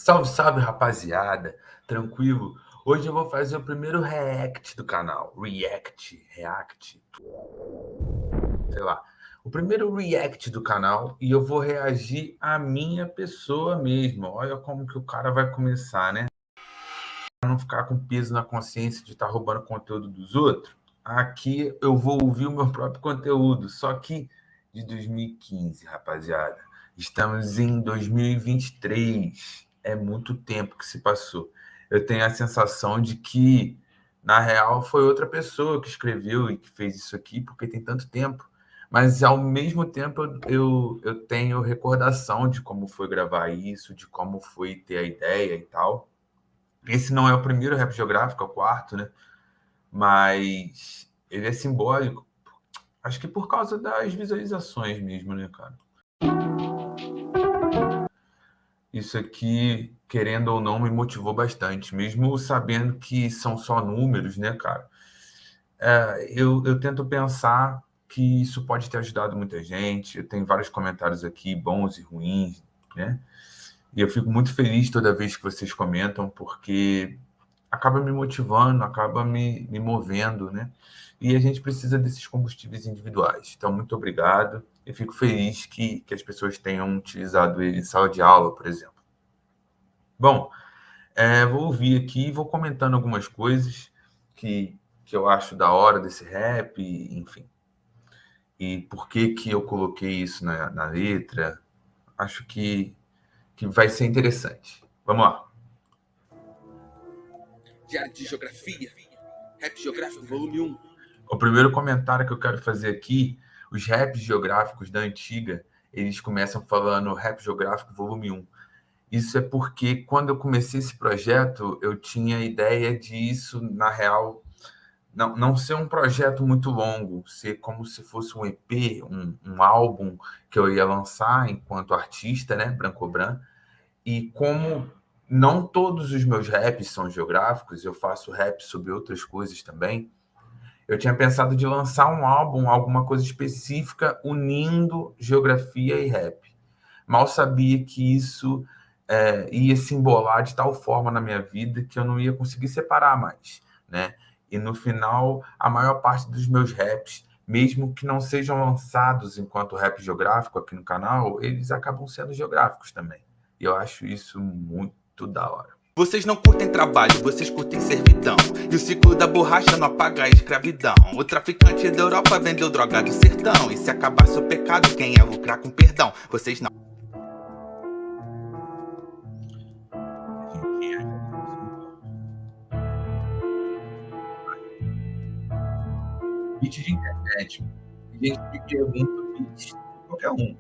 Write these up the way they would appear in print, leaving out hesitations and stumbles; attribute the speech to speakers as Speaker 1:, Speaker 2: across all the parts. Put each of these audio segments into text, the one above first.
Speaker 1: Salve, salve, rapaziada. Tranquilo? Hoje eu vou fazer o primeiro react do canal. React, sei lá. O primeiro react do canal e eu vou reagir à minha pessoa mesmo. Olha como que o cara vai começar, né? Pra não ficar com peso na consciência de estar roubando conteúdo dos outros. Aqui eu vou ouvir o meu próprio conteúdo, só que de 2015, rapaziada. Estamos em 2023. É muito tempo que se passou. Eu tenho a sensação de que, na real, foi outra pessoa que escreveu e que fez isso aqui, porque tem tanto tempo. Mas, ao mesmo tempo, eu tenho recordação de como foi gravar isso, de como foi ter a ideia e tal. Esse não é o primeiro rap geográfico, é o quarto, né? Mas ele é simbólico. Acho que por causa das visualizações mesmo, né, cara? Isso aqui, querendo ou não, me motivou bastante, mesmo sabendo que são só números, né, cara? Eu tento pensar que isso pode ter ajudado muita gente. Eu tenho vários comentários aqui, bons e ruins, né? E eu fico muito feliz toda vez que vocês comentam, porque acaba me motivando, acaba me movendo, né? E a gente precisa desses combustíveis individuais. Então, muito obrigado. Eu fico feliz que as pessoas tenham utilizado ele em sala de aula, por exemplo. Bom, vou ouvir aqui e vou comentando algumas coisas que eu acho da hora desse rap, enfim. E por que que eu coloquei isso na letra. Acho que vai ser interessante. Vamos lá.
Speaker 2: Diário de Geografia, Rap Geográfico, volume 1.
Speaker 1: O primeiro comentário que eu quero fazer aqui, os raps geográficos da antiga, eles começam falando Rap Geográfico Volume 1. Isso é porque quando eu comecei esse projeto, eu tinha a ideia de isso, na real, não ser um projeto muito longo, ser como se fosse um EP, um álbum que eu ia lançar enquanto artista, né, Branco Bran. E como não todos os meus raps são geográficos, eu faço rap sobre outras coisas também. Eu tinha pensado de lançar um álbum, alguma coisa específica, unindo geografia e rap. Mal sabia que isso ia se embolar de tal forma na minha vida que eu não ia conseguir separar mais, né? E no final, a maior parte dos meus raps, mesmo que não sejam lançados enquanto rap geográfico aqui no canal, eles acabam sendo geográficos também. E eu acho isso muito da hora.
Speaker 2: Vocês não curtem trabalho, vocês curtem servidão. E o ciclo da borracha não apaga a escravidão. O traficante da Europa vendeu droga do sertão. E se acabasse o pecado, quem ia lucrar com perdão? Vocês não.
Speaker 1: Beat de internet. Tem gente que pergunta beat, qualquer um.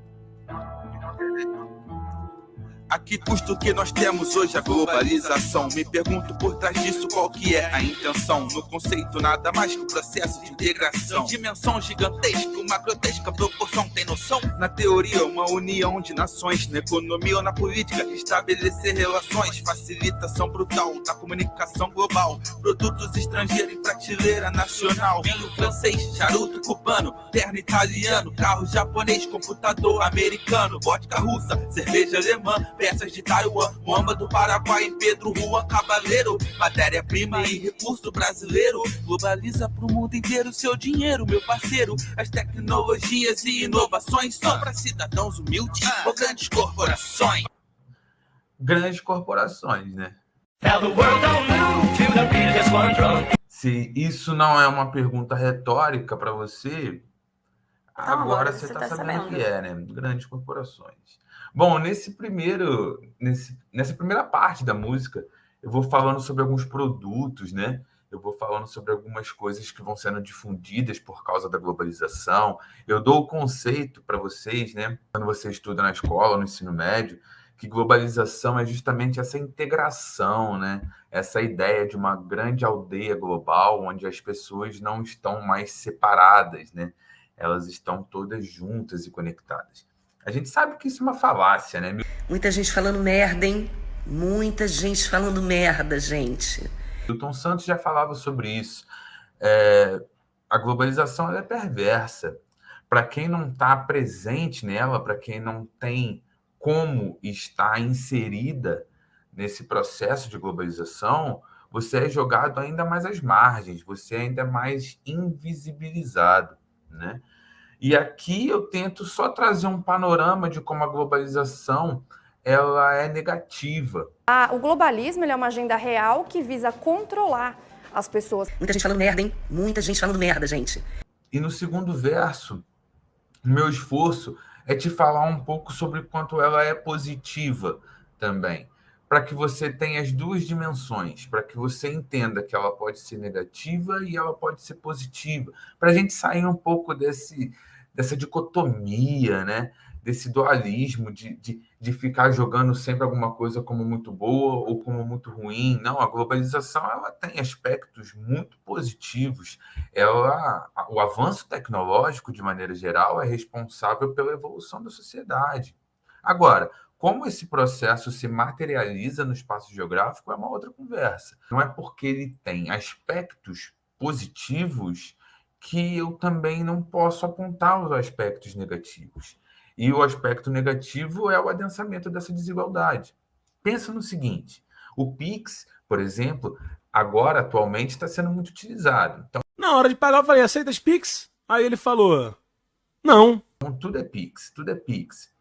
Speaker 2: A que custo que nós temos hoje a globalização? Me pergunto por trás disso qual que é a intenção. No conceito nada mais que o processo de integração. Dimensão gigantesca, uma grotesca proporção, tem noção? Na teoria uma união de nações. Na economia ou na política estabelecer relações. Facilitação brutal da comunicação global. Produtos estrangeiros em prateleira nacional. Vinho francês, charuto cubano, terno italiano, carro japonês, computador americano, vodka russa, cerveja alemã, peças de Taiwan, Moamba do Paraguai, em Pedro Juan Cabaleiro, matéria-prima e recurso brasileiro. Globaliza pro mundo inteiro seu dinheiro, meu parceiro. As tecnologias e inovações são para cidadãos humildes ou grandes corporações?
Speaker 1: Grandes corporações, né? Se isso não é uma pergunta retórica para você, agora você está sabendo o que é, né? Grandes corporações. Bom, nessa primeira parte da música, eu vou falando sobre alguns produtos, né? Eu vou falando sobre algumas coisas que vão sendo difundidas por causa da globalização. Eu dou o conceito para vocês, né? Quando você estuda na escola, no ensino médio, que globalização é justamente essa integração, né? Essa ideia de uma grande aldeia global, onde as pessoas não estão mais separadas, né? Elas estão todas juntas e conectadas. A gente sabe que isso é uma falácia, né?
Speaker 3: Muita gente falando merda, hein? Muita gente falando merda, gente.
Speaker 1: Milton Santos já falava sobre isso. A globalização ela é perversa. Para quem não está presente nela, para quem não tem como estar inserida nesse processo de globalização, você é jogado ainda mais às margens, você é ainda mais invisibilizado, né? E aqui eu tento só trazer um panorama de como a globalização ela é negativa.
Speaker 4: O globalismo ele é uma agenda real que visa controlar as pessoas.
Speaker 3: Muita gente falando merda, hein? Muita gente falando merda, gente.
Speaker 1: E no segundo verso, o meu esforço é te falar um pouco sobre quanto ela é positiva também, para que você tenha as duas dimensões, para que você entenda que ela pode ser negativa e ela pode ser positiva, para a gente sair um pouco dessa dicotomia, né? Desse dualismo de ficar jogando sempre alguma coisa como muito boa ou como muito ruim. Não, a globalização ela tem aspectos muito positivos. O avanço tecnológico, de maneira geral, é responsável pela evolução da sociedade. Agora, como esse processo se materializa no espaço geográfico é uma outra conversa. Não é porque ele tem aspectos positivos que eu também não posso apontar os aspectos negativos. E o aspecto negativo é o adensamento dessa desigualdade. Pensa no seguinte, o Pix, por exemplo, agora, atualmente, está sendo muito utilizado. Então,
Speaker 5: na hora de pagar, eu falei, aceita as Pix? Aí ele falou, não.
Speaker 1: Tudo é Pix, tudo é Pix.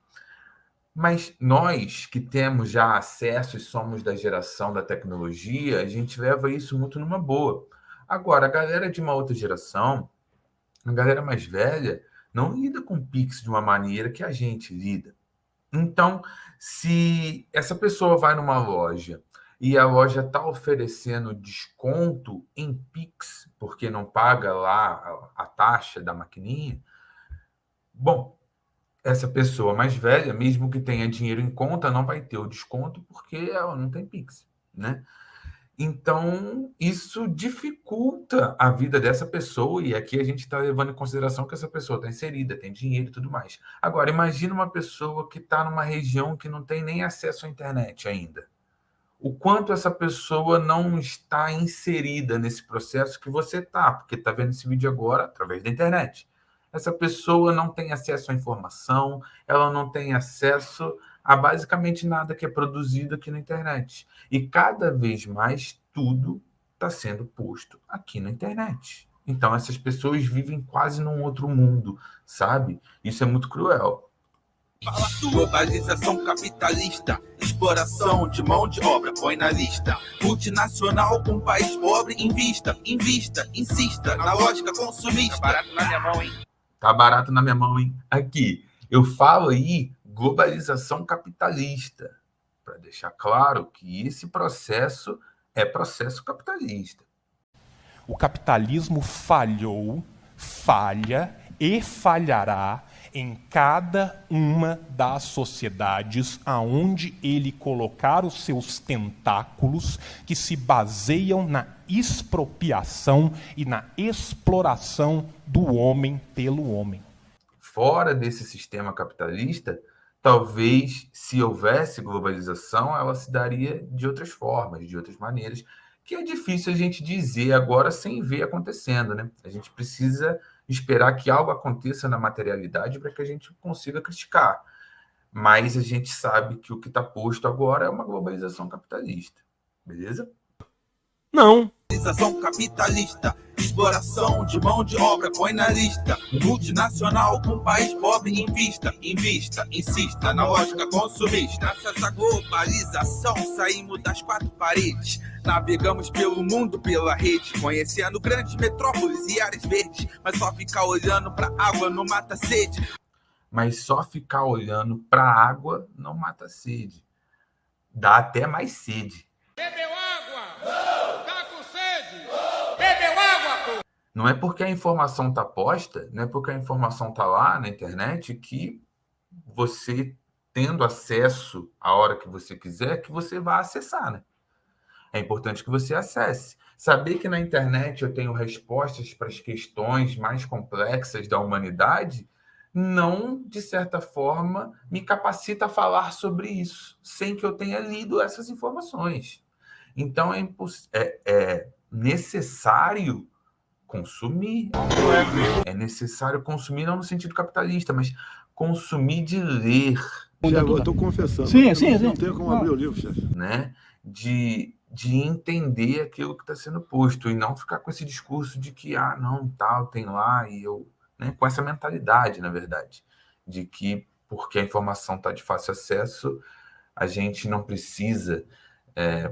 Speaker 1: Mas nós que temos já acesso e somos da geração da tecnologia, a gente leva isso muito numa boa. Agora, a galera de uma outra geração, a galera mais velha, não lida com Pix de uma maneira que a gente lida. Então, se essa pessoa vai numa loja e a loja está oferecendo desconto em Pix, porque não paga lá a taxa da maquininha, bom, essa pessoa mais velha, mesmo que tenha dinheiro em conta, não vai ter o desconto porque ela não tem Pix, né? Então, isso dificulta a vida dessa pessoa, e aqui a gente está levando em consideração que essa pessoa está inserida, tem dinheiro e tudo mais. Agora, imagina uma pessoa que está numa região que não tem nem acesso à internet ainda. O quanto essa pessoa não está inserida nesse processo que você está, porque está vendo esse vídeo agora através da internet. Essa pessoa não tem acesso à informação, ela não tem acesso a basicamente nada que é produzido aqui na internet. E cada vez mais tudo está sendo posto aqui na internet. Então essas pessoas vivem quase num outro mundo, sabe? Isso é muito cruel.
Speaker 2: Globalização capitalista, exploração de mão de obra, põe na lista. Multinacional com país pobre, invista, insista na lógica consumista. Tá barato na minha mão, hein?
Speaker 1: Tá barato na minha mão, hein? Aqui, eu falo aí globalização capitalista, para deixar claro que esse processo é processo capitalista.
Speaker 6: O capitalismo falhou, falha e falhará em cada uma das sociedades aonde ele colocar os seus tentáculos que se baseiam na expropriação e na exploração do homem pelo homem.
Speaker 1: Fora desse sistema capitalista, talvez, se houvesse globalização, ela se daria de outras formas, de outras maneiras, que é difícil a gente dizer agora sem ver acontecendo, né? A gente precisa esperar que algo aconteça na materialidade para que a gente consiga criticar. Mas a gente sabe que o que está posto agora é uma globalização capitalista. Beleza?
Speaker 5: Não.
Speaker 2: Globalização capitalista, exploração de mão de obra, põe na lista. Multinacional com país pobre, invista, insista na lógica consumista. Graças à globalização saímos das quatro paredes, navegamos pelo mundo pela rede, conhecendo grandes metrópoles e áreas verdes, mas só ficar olhando pra água não mata sede.
Speaker 1: Mas só ficar olhando pra água não mata sede. Dá até mais sede.
Speaker 7: Bebeu água? Não! Tá com sede? Não! Bebeu água, pô!
Speaker 1: Não é porque a informação está posta, não é porque a informação está lá na internet que você, tendo acesso a hora que você quiser, que você vai acessar, né? É importante que você acesse. Saber que na internet eu tenho respostas para as questões mais complexas da humanidade não, de certa forma, me capacita a falar sobre isso, sem que eu tenha lido essas informações. Então, é necessário consumir. É necessário consumir, não no sentido capitalista, mas consumir de ler.
Speaker 8: Chefe, eu estou confessando.
Speaker 9: Sim.
Speaker 8: Não tenho como abrir o livro, chefe.
Speaker 1: Né? de entender aquilo que está sendo posto e não ficar com esse discurso de que, não, tal, tem lá, e eu... Né, com essa mentalidade, na verdade, de que porque a informação está de fácil acesso, a gente não precisa,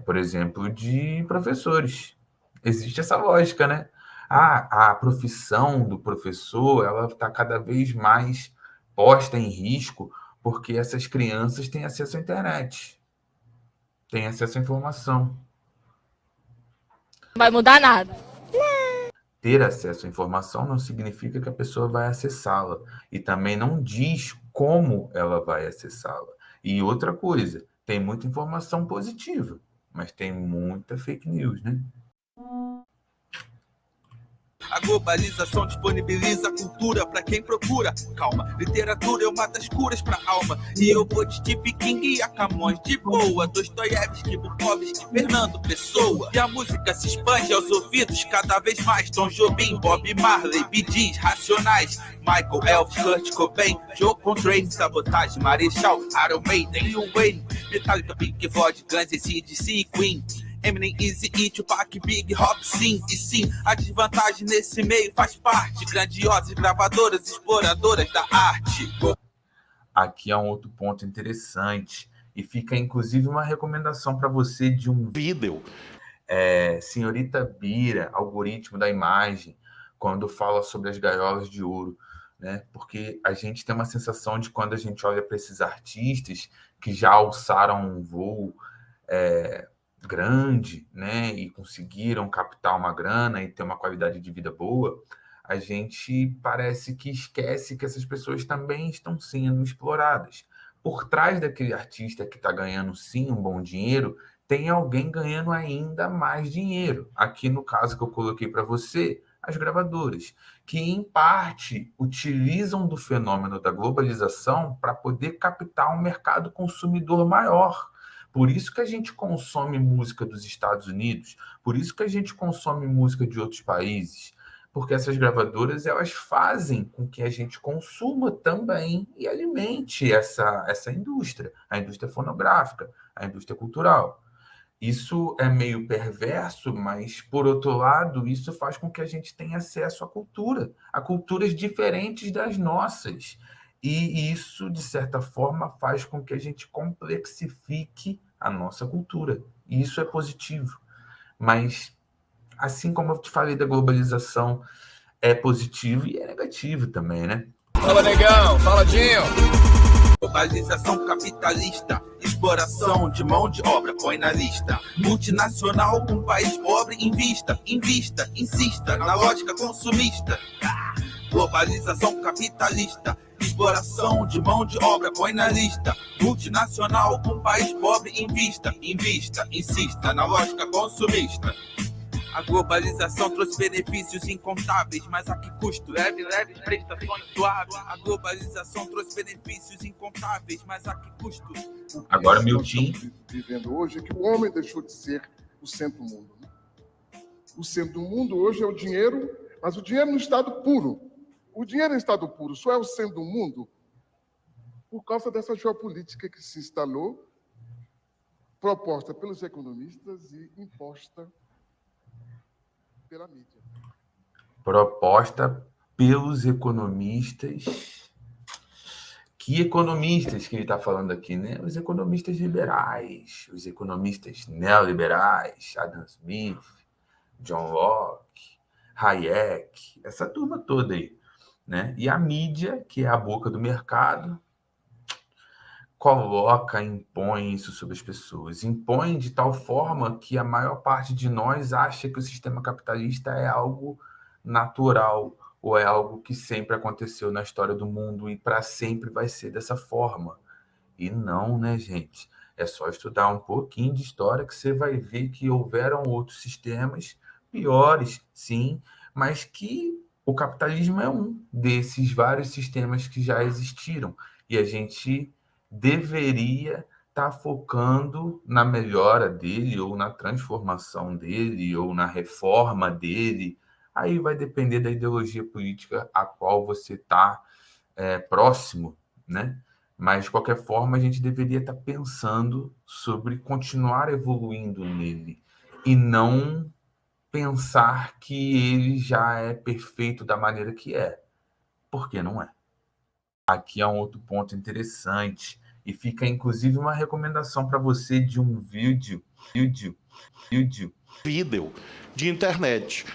Speaker 1: por exemplo, de professores. Existe essa lógica, né? A profissão do professor, ela está cada vez mais posta em risco porque essas crianças têm acesso à internet, têm acesso à informação.
Speaker 8: Não vai mudar nada.
Speaker 1: Ter acesso à informação não significa que a pessoa vai acessá-la. E também não diz como ela vai acessá-la. E outra coisa, tem muita informação positiva, mas tem muita fake news, né?
Speaker 2: A globalização disponibiliza cultura pra quem procura. Calma, literatura é uma das curas pra alma. E eu vou de Stephen King a Camões de boa, Dostoiévski, Bukowski, Fernando Pessoa. E a música se expande aos ouvidos cada vez mais. Tom Jobim, Bob Marley, Bee Gees, Racionais, Michael Elvis, Kurt Cobain, Joe Contrain, Sabotage, Marechal, Iron Maiden, Lil Wayne, Metallica, Pink Floyd, Guns N' AC/DC e Queen, Eminem, Eazy-E, Tupac, Big Hop, sim. E sim, a desvantagem nesse meio faz parte. Grandiosas gravadoras, exploradoras da arte.
Speaker 1: Aqui é um outro ponto interessante. E fica, inclusive, uma recomendação para você de um vídeo. Senhorita Bira, Algoritmo da Imagem, quando fala sobre as gaiolas de ouro. Né? Porque a gente tem uma sensação de quando a gente olha para esses artistas que já alçaram um voo grande, né, e conseguiram captar uma grana e ter uma qualidade de vida boa, a gente parece que esquece que essas pessoas também estão sendo exploradas. Por trás daquele artista que está ganhando, sim, um bom dinheiro, tem alguém ganhando ainda mais dinheiro. Aqui, no caso que eu coloquei para você, as gravadoras, que, em parte, utilizam do fenômeno da globalização para poder captar um mercado consumidor maior. Por isso que a gente consome música dos Estados Unidos, por isso que a gente consome música de outros países, porque essas gravadoras, elas fazem com que a gente consuma também e alimente essa indústria, a indústria fonográfica, a indústria cultural. Isso é meio perverso, mas, por outro lado, isso faz com que a gente tenha acesso a culturas diferentes das nossas. E isso, de certa forma, faz com que a gente complexifique a nossa cultura. E isso é positivo. Mas, assim como eu te falei da globalização, é positivo e é negativo também, né?
Speaker 7: Fala, negão. Fala, Dinho.
Speaker 2: Globalização capitalista, exploração de mão de obra, põe na lista. Multinacional com país pobre, invista, insista na lógica consumista. Globalização capitalista, exploração de mão de obra, põe na lista. Multinacional com país pobre, invista, insista na lógica consumista. A globalização trouxe benefícios incontáveis, mas a que custo? Leves prestações suaves. A globalização trouxe benefícios incontáveis, mas a que custo?
Speaker 1: Agora, Milton.
Speaker 9: Vivendo hoje é que o homem deixou de ser o centro do mundo. O centro do mundo hoje é o dinheiro, mas o dinheiro no estado puro. O dinheiro em estado puro só é o centro do mundo por causa dessa geopolítica que se instalou, proposta pelos economistas e imposta pela mídia.
Speaker 1: Proposta pelos economistas. Que economistas que ele está falando aqui, né? Os economistas liberais, os economistas neoliberais, Adam Smith, John Locke, Hayek, essa turma toda aí, né? E a mídia, que é a boca do mercado, impõe isso sobre as pessoas. Impõe de tal forma que a maior parte de nós acha que o sistema capitalista é algo natural ou é algo que sempre aconteceu na história do mundo e para sempre vai ser dessa forma. E não, né, gente? É só estudar um pouquinho de história que você vai ver que houveram outros sistemas piores, sim, mas que o capitalismo é um desses vários sistemas que já existiram. E a gente deveria estar focando na melhora dele, ou na transformação dele, ou na reforma dele. Aí vai depender da ideologia política a qual você está próximo, né? Mas, de qualquer forma, a gente deveria estar pensando sobre continuar evoluindo nele e não pensar que ele já é perfeito da maneira que é, porque não é. Aqui é um outro ponto interessante e fica, inclusive, uma recomendação para você de um vídeo de internet.